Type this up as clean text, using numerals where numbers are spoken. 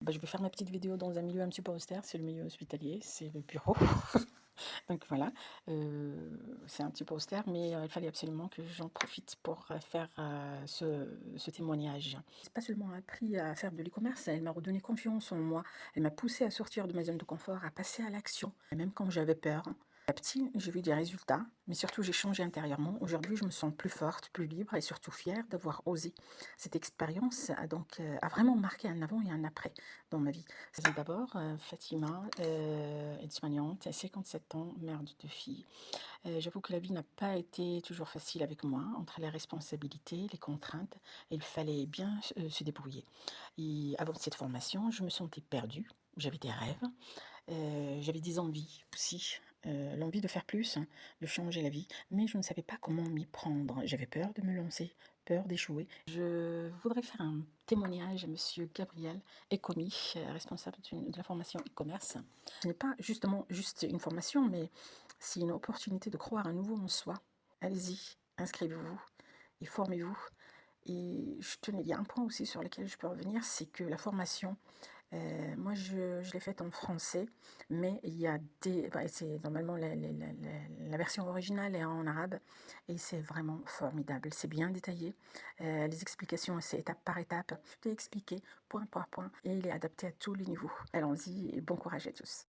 Bah, je vais faire ma petite vidéo dans un milieu un petit peu austère, c'est le milieu hospitalier, c'est le bureau. Donc voilà, c'est un petit peu austère, mais il fallait absolument que j'en profite pour faire ce témoignage. C'est pas seulement appris à faire de l'e-commerce, elle m'a redonné confiance en moi. Elle m'a poussé à sortir de ma zone de confort, à passer à l'action, et même quand j'avais peur. À petit, j'ai vu des résultats, mais surtout j'ai changé intérieurement. Aujourd'hui, je me sens plus forte, plus libre et surtout fière d'avoir osé. Cette expérience a vraiment marqué un avant et un après dans ma vie. C'est d'abord Fatima, aide-soignante, 57 ans, mère de 2 filles. J'avoue que la vie n'a pas été toujours facile avec moi, entre les responsabilités, les contraintes, et il fallait bien se débrouiller. Et avant cette formation, je me sentais perdue. J'avais des rêves, j'avais des envies aussi, l'envie de faire plus, hein, de changer la vie, mais je ne savais pas comment m'y prendre. J'avais peur de me lancer, peur d'échouer. Je voudrais faire un témoignage à monsieur Gabriel Ecomi, responsable de la formation e-commerce. Ce n'est pas justement juste une formation, mais c'est une opportunité de croire à nouveau en soi. Allez-y, inscrivez-vous et formez-vous. Et je tenais, il y a un point aussi sur lequel je peux revenir, c'est que la formation, moi je l'ai faite en français, mais il y a c'est normalement la version originale est en arabe, et c'est vraiment formidable, c'est bien détaillé, les explications c'est étape par étape, tout est expliqué, point par point, et il est adapté à tous les niveaux. Allons-y et bon courage à tous.